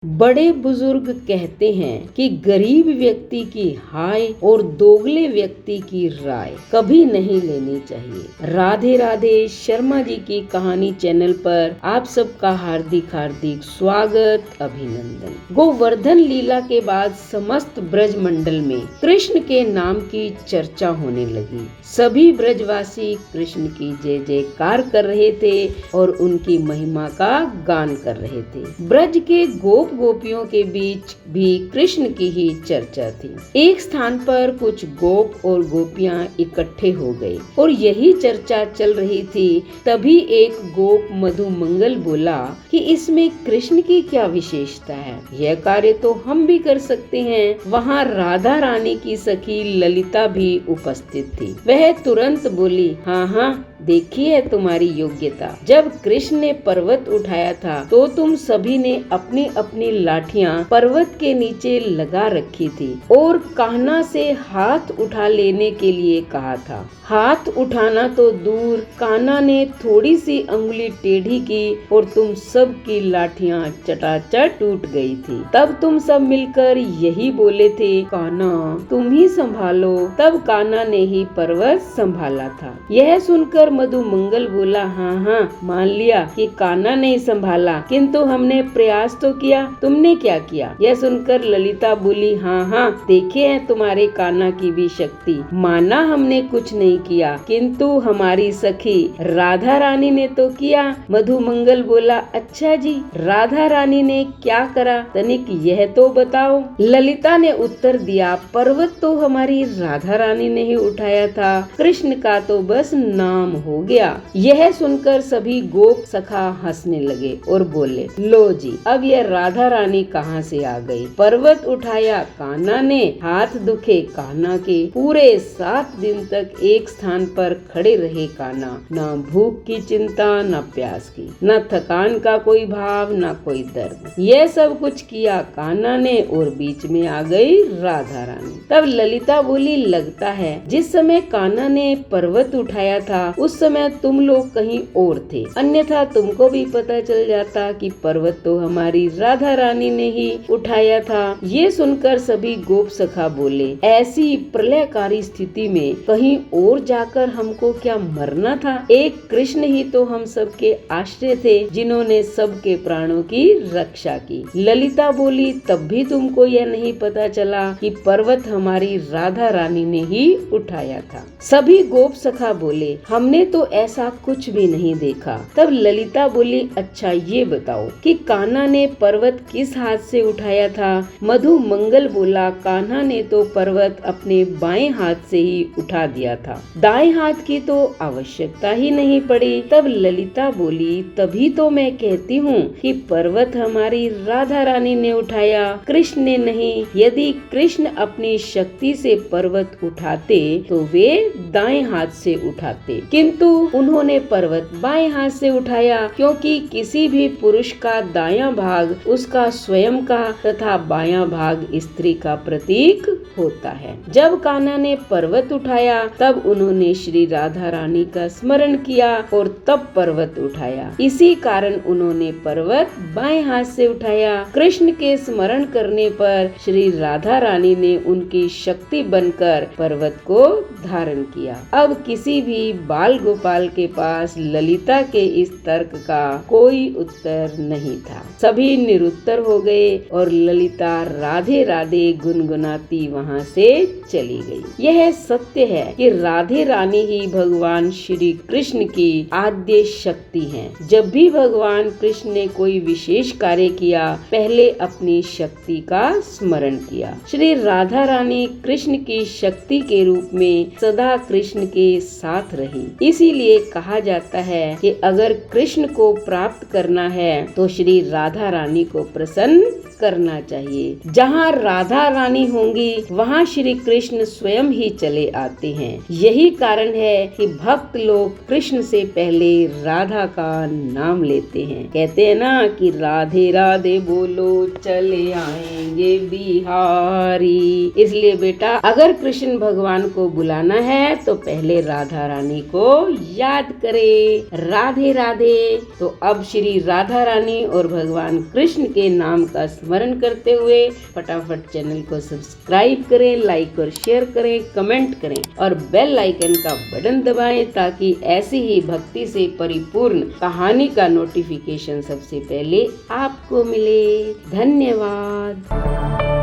बड़े बुजुर्ग कहते हैं कि गरीब व्यक्ति की हाय और दोगले व्यक्ति की राय कभी नहीं लेनी चाहिए। राधे राधे शर्मा जी की कहानी चैनल पर आप सबका हार्दिक हार्दिक स्वागत, अभिनंदन। गोवर्धन लीला के बाद समस्त ब्रज मंडल में कृष्ण के नाम की चर्चा होने लगी। सभी ब्रजवासी कृष्ण की जय जयकार कर रहे थे और उनकी महिमा का गान कर रहे थे। ब्रज के गोपियों के बीच भी कृष्ण की ही चर्चा थी। एक स्थान पर कुछ गोप और गोपियां इकट्ठे हो गए और यही चर्चा चल रही थी। तभी एक गोप मधुमंगल बोला कि इसमें कृष्ण की क्या विशेषता है, यह कार्य तो हम भी कर सकते हैं। वहाँ राधा रानी की सखी ललिता भी उपस्थित थी। वह तुरंत बोली, हाँ हाँ, देखी है तुम्हारी योग्यता। जब कृष्ण ने पर्वत उठाया था तो तुम सभी ने अपनी अपनी लाठियां पर्वत के नीचे लगा रखी थी और कान्हा से हाथ उठा लेने के लिए कहा था। हाथ उठाना तो दूर, कान्हा ने थोड़ी सी अंगुली टेढ़ी की और तुम सब की लाठियां चटाचट टूट गई थी। तब तुम सब मिलकर यही बोले थे, कान्हा तुम ही संभालो। तब कान्हा ने ही पर्वत संभाला था। यह सुनकर मधुमंगल बोला, हाँ हाँ, मान लिया कि कान्हा नहीं संभाला, किंतु हमने प्रयास तो किया। तुमने क्या किया? यह सुनकर ललिता बोली, हाँ हाँ, देखे हैं तुम्हारे कान्हा की भी शक्ति। माना हमने कुछ नहीं किया, किंतु हमारी सखी राधा रानी ने तो किया। मधुमंगल बोला, अच्छा जी, राधा रानी ने क्या करा, तनिक यह तो बताओ। ललिता ने उत्तर दिया, पर्वत तो हमारी राधा रानी ने ही उठाया था, कृष्ण का तो बस नाम हो गया। यह सुनकर सभी गोप सखा हंसने लगे और बोले, लो जी, अब यह राधा रानी कहाँ से आ गई? पर्वत उठाया कान्हा ने, हाथ दुखे कान्हा के। पूरे 7 दिन तक एक स्थान पर खड़े रहे कान्हा। न भूख की चिंता, न प्यास की, न थकान का कोई भाव, न कोई दर्द। यह सब कुछ किया कान्हा ने और बीच में आ गई राधा रानी। तब ललिता बोली, लगता है जिस समय कान्हा ने पर्वत उठाया था उस समय तुम लोग कहीं और थे, अन्यथा तुमको भी पता चल जाता कि पर्वत तो हमारी राधा रानी ने ही उठाया था। ये सुनकर सभी गोप सखा बोले, ऐसी प्रलयकारी स्थिति में कहीं और जाकर हमको क्या मरना था? एक कृष्ण ही तो हम सबके आश्रय थे, जिन्होंने सबके प्राणों की रक्षा की। ललिता बोली, तब भी तुमको यह नहीं पता चला कि पर्वत हमारी राधा रानी ने ही उठाया था? सभी गोप सखा बोले, हमने तो ऐसा कुछ भी नहीं देखा। तब ललिता बोली, अच्छा ये बताओ कि कान्हा ने पर्वत किस हाथ से उठाया था? मधुमंगल बोला, कान्हा ने तो पर्वत अपने बाएं हाथ से ही उठा दिया था, दाएं हाथ की तो आवश्यकता ही नहीं पड़ी। तब ललिता बोली, तभी तो मैं कहती हूँ कि पर्वत हमारी राधा रानी ने उठाया, कृष्ण ने नहीं। यदि कृष्ण अपनी शक्ति से पर्वत उठाते तो वे दाएं हाथ से उठाते, किंतु उन्होंने पर्वत बाएं हाथ से उठाया, क्योंकि किसी भी पुरुष का दायां भाग उसका स्वयं का तथा बायां भाग स्त्री का प्रतीक होता है। जब कान्हा ने पर्वत उठाया तब उन्होंने श्री राधा रानी का स्मरण किया और तब पर्वत उठाया। इसी कारण उन्होंने पर्वत बाएं हाथ से उठाया। कृष्ण के स्मरण करने पर श्री राधा रानी ने उनकी शक्ति बनकर पर्वत को धारण किया। अब किसी भी बाल गोपाल के पास ललिता के इस तर्क का कोई उत्तर नहीं था। सभी निरुत्तर हो गए और ललिता राधे राधे गुनगुनाती वहाँ से चली गई। यह सत्य है कि राधे रानी ही भगवान श्री कृष्ण की आद्य शक्ति हैं। जब भी भगवान कृष्ण ने कोई विशेष कार्य किया, पहले अपनी शक्ति का स्मरण किया। श्री राधा रानी कृष्ण की शक्ति के रूप में सदा कृष्ण के साथ रही। इसीलिए कहा जाता है कि अगर कृष्ण को प्राप्त करना है तो श्री राधा रानी को प्रसन्न करना चाहिए। जहाँ राधा रानी होंगी वहाँ श्री कृष्ण स्वयं ही चले आते हैं। यही कारण है कि भक्त लोग कृष्ण से पहले राधा का नाम लेते हैं। कहते हैं ना कि राधे राधे बोलो चले आएंगे बिहारी। इसलिए बेटा, अगर कृष्ण भगवान को बुलाना है तो पहले राधा रानी को याद करे। राधे राधे। तो अब श्री राधा रानी और भगवान कृष्ण के नाम का स्मरण करते हुए फटाफट चैनल को सब्सक्राइब करें, लाइक और शेयर करें, कमेंट करें और बेल आइकन का बटन दबाएं ताकि ऐसी ही भक्ति से परिपूर्ण कहानी का नोटिफिकेशन सबसे पहले आपको मिले। धन्यवाद।